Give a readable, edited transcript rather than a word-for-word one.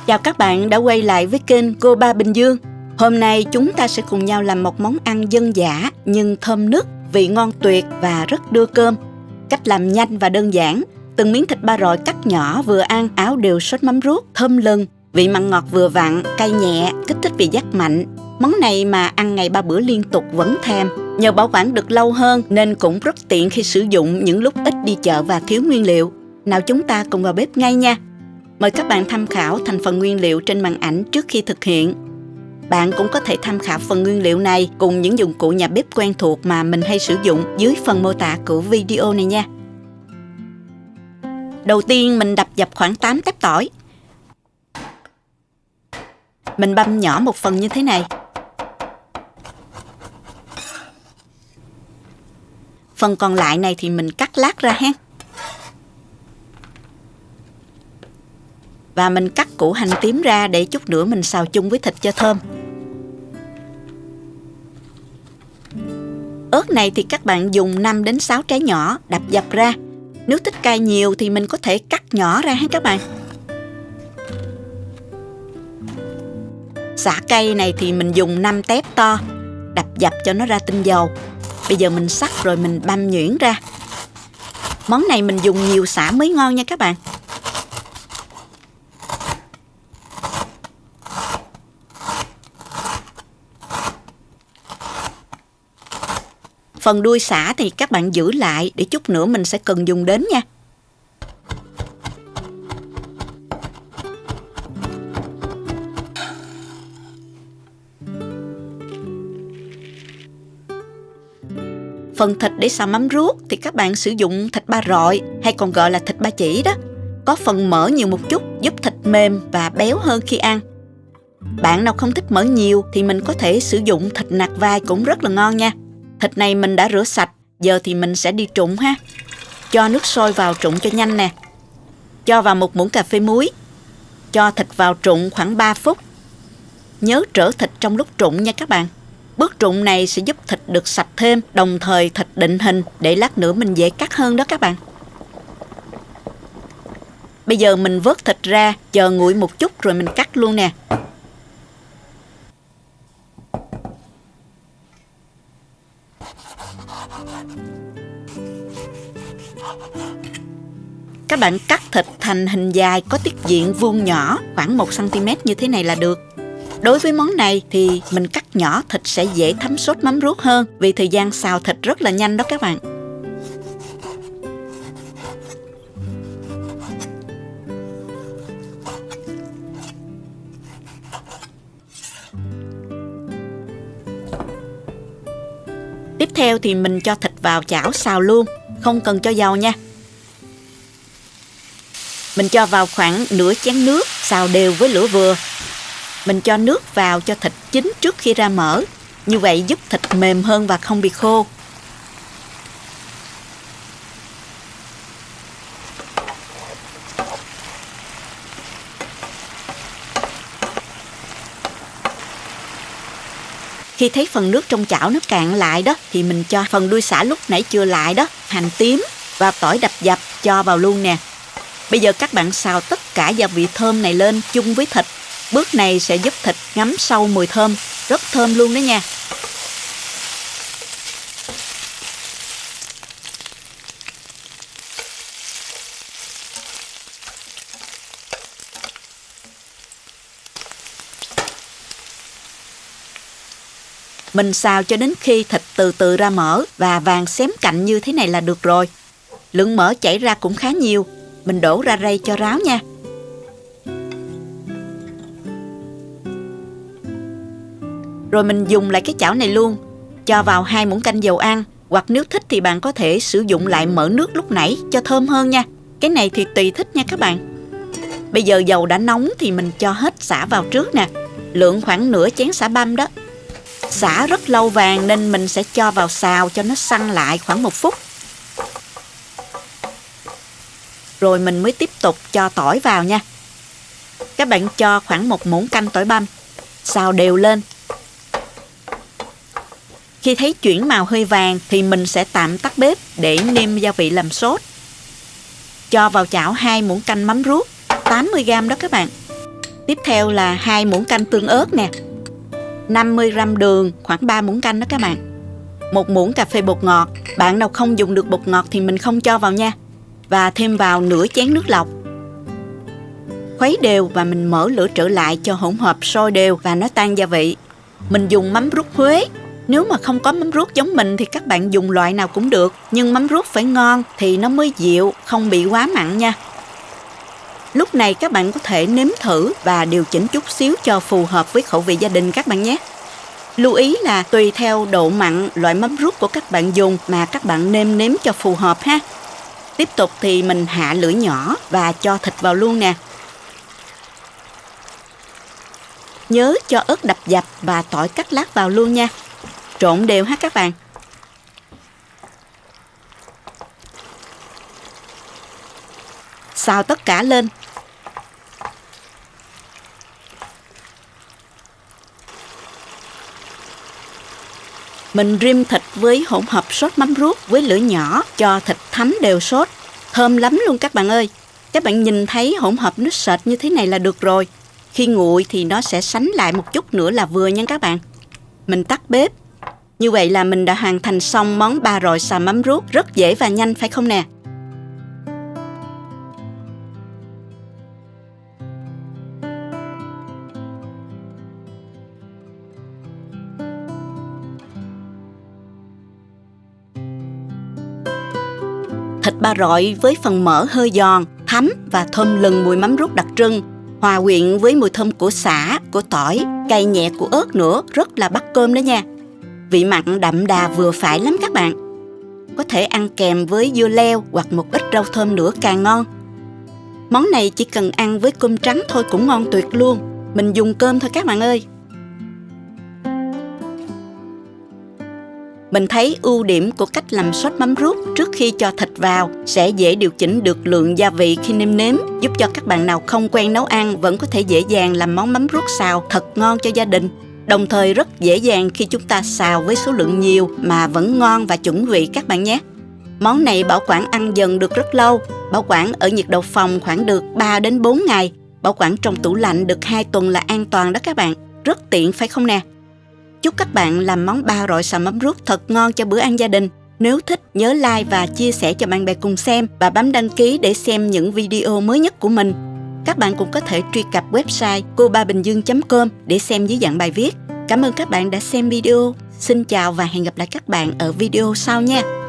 Chào các bạn đã quay lại với kênh Cô Ba Bình Dương. Hôm nay chúng ta sẽ cùng nhau làm một món ăn dân dã nhưng thơm nức, vị ngon tuyệt và rất đưa cơm. Cách làm nhanh và đơn giản. Từng miếng thịt ba rọi cắt nhỏ vừa ăn, áo đều sốt mắm ruốc, thơm lừng, vị mặn ngọt vừa vặn, cay nhẹ, kích thích vị giác mạnh. Món này mà ăn ngày 3 bữa liên tục vẫn thèm. Nhờ bảo quản được lâu hơn nên cũng rất tiện khi sử dụng những lúc ít đi chợ và thiếu nguyên liệu. Nào chúng ta cùng vào bếp ngay nha. Mời các bạn tham khảo thành phần nguyên liệu trên màn ảnh trước khi thực hiện. Bạn cũng có thể tham khảo phần nguyên liệu này cùng những dụng cụ nhà bếp quen thuộc mà mình hay sử dụng dưới phần mô tả của video này nha. Đầu tiên mình đập dập khoảng 8 tép tỏi. Mình băm nhỏ một phần như thế này. Phần còn lại này thì mình cắt lát ra ha. Và mình cắt củ hành tím ra để chút nữa mình xào chung với thịt cho thơm. Ớt này thì các bạn dùng 5 đến 6 trái nhỏ đập dập ra. Nếu thích cay nhiều thì mình có thể cắt nhỏ ra ha các bạn. Sả cay này thì mình dùng 5 tép to, đập dập cho nó ra tinh dầu. Bây giờ mình xắt rồi mình băm nhuyễn ra. Món này mình dùng nhiều sả mới ngon nha các bạn. Phần đuôi sả thì các bạn giữ lại để chút nữa mình sẽ cần dùng đến nha. Phần thịt để xào mắm ruốc thì các bạn sử dụng thịt ba rọi hay còn gọi là thịt ba chỉ đó. Có phần mỡ nhiều một chút giúp thịt mềm và béo hơn khi ăn. Bạn nào không thích mỡ nhiều thì mình có thể sử dụng thịt nạc vai cũng rất là ngon nha. Thịt này mình đã rửa sạch, giờ thì mình sẽ đi trụng ha. Cho nước sôi vào trụng cho nhanh nè. Cho vào 1 muỗng cà phê muối. Cho thịt vào trụng khoảng 3 phút. Nhớ trở thịt trong lúc trụng nha các bạn. Bước trụng này sẽ giúp thịt được sạch thêm, đồng thời thịt định hình để lát nữa mình dễ cắt hơn đó các bạn. Bây giờ mình vớt thịt ra, chờ nguội một chút rồi mình cắt luôn nè. Các bạn cắt thịt thành hình dài có tiết diện vuông nhỏ khoảng 1 cm như thế này là được. Đối với món này thì mình cắt nhỏ thịt sẽ dễ thấm sốt mắm ruốc hơn vì thời gian xào thịt rất là nhanh đó các bạn. Tiếp theo thì mình cho thịt vào chảo xào luôn, không cần cho dầu nha. Mình cho vào khoảng nửa chén nước, xào đều với lửa vừa. Mình cho nước vào cho thịt chín trước khi ra mỡ. Như vậy giúp thịt mềm hơn và không bị khô. Khi thấy phần nước trong chảo nó cạn lại đó thì mình cho phần đuôi sả lúc nãy chưa lại đó, hành tím và tỏi đập dập cho vào luôn nè. Bây giờ các bạn xào tất cả gia vị thơm này lên chung với thịt. Bước này sẽ giúp thịt ngấm sâu mùi thơm, rất thơm luôn đó nha. Mình xào cho đến khi thịt từ từ ra mỡ và vàng xém cạnh như thế này là được rồi. Lượng mỡ chảy ra cũng khá nhiều. Mình đổ ra rây cho ráo nha. Rồi mình dùng lại cái chảo này luôn. Cho vào 2 muỗng canh dầu ăn. Hoặc nếu thích thì bạn có thể sử dụng lại mỡ nước lúc nãy cho thơm hơn nha. Cái này thì tùy thích nha các bạn. Bây giờ dầu đã nóng thì mình cho hết sả vào trước nè. Lượng khoảng nửa chén sả băm đó. Sả rất lâu vàng nên mình sẽ cho vào xào cho nó săn lại khoảng 1 phút. Rồi mình mới tiếp tục cho tỏi vào nha. Các bạn cho khoảng 1 muỗng canh tỏi băm. Xào đều lên. Khi thấy chuyển màu hơi vàng thì mình sẽ tạm tắt bếp để nêm gia vị làm sốt. Cho vào chảo 2 muỗng canh mắm ruốc 80g đó các bạn. Tiếp theo là 2 muỗng canh tương ớt nè, 50 g đường, khoảng 3 muỗng canh đó các bạn. 1 muỗng cà phê bột ngọt, bạn nào không dùng được bột ngọt thì mình không cho vào nha. Và thêm vào nửa chén nước lọc. Khuấy đều và mình mở lửa trở lại cho hỗn hợp sôi đều và nó tan gia vị. Mình dùng mắm ruốc Huế. Nếu mà không có mắm ruốc giống mình thì các bạn dùng loại nào cũng được, nhưng mắm ruốc phải ngon thì nó mới dịu, không bị quá mặn nha. Lúc này các bạn có thể nếm thử và điều chỉnh chút xíu cho phù hợp với khẩu vị gia đình các bạn nhé. Lưu ý là tùy theo độ mặn, loại mắm ruốc của các bạn dùng mà các bạn nêm nếm cho phù hợp ha. Tiếp tục thì mình hạ lửa nhỏ và cho thịt vào luôn nè. Nhớ cho ớt đập dập và tỏi cắt lát vào luôn nha. Trộn đều ha các bạn. Xào tất cả lên. Mình rim thịt với hỗn hợp sốt mắm ruốc với lửa nhỏ cho thịt thấm đều sốt. Thơm lắm luôn các bạn ơi. Các bạn nhìn thấy hỗn hợp nó sệt như thế này là được rồi. Khi nguội thì nó sẽ sánh lại một chút nữa là vừa nha các bạn. Mình tắt bếp. Như vậy là mình đã hoàn thành xong món ba rọi xào mắm ruốc. Rất dễ và nhanh phải không nè? Thịt ba rọi với phần mỡ hơi giòn, thấm và thơm lừng mùi mắm ruốc đặc trưng, hòa quyện với mùi thơm của sả, của tỏi, cay nhẹ của ớt nữa, rất là bắt cơm đó nha. Vị mặn đậm đà vừa phải lắm các bạn. Có thể ăn kèm với dưa leo hoặc một ít rau thơm nữa càng ngon. Món này chỉ cần ăn với cơm trắng thôi cũng ngon tuyệt luôn. Mình dùng cơm thôi các bạn ơi. Mình thấy ưu điểm của cách làm sốt mắm ruốc trước khi cho thịt vào sẽ dễ điều chỉnh được lượng gia vị khi nêm nếm, giúp cho các bạn nào không quen nấu ăn vẫn có thể dễ dàng làm món mắm ruốc xào thật ngon cho gia đình. Đồng thời rất dễ dàng khi chúng ta xào với số lượng nhiều mà vẫn ngon và chuẩn vị các bạn nhé. Món này bảo quản ăn dần được rất lâu, bảo quản ở nhiệt độ phòng khoảng được 3 đến 4 ngày, bảo quản trong tủ lạnh được 2 tuần là an toàn đó các bạn. Rất tiện phải không nè? Chúc các bạn làm món ba rọi xào mắm ruốc thật ngon cho bữa ăn gia đình. Nếu thích nhớ like và chia sẻ cho bạn bè cùng xem và bấm đăng ký để xem những video mới nhất của mình. Các bạn cũng có thể truy cập website cobabinhdương.com để xem dưới dạng bài viết. Cảm ơn các bạn đã xem video. Xin chào và hẹn gặp lại các bạn ở video sau nha.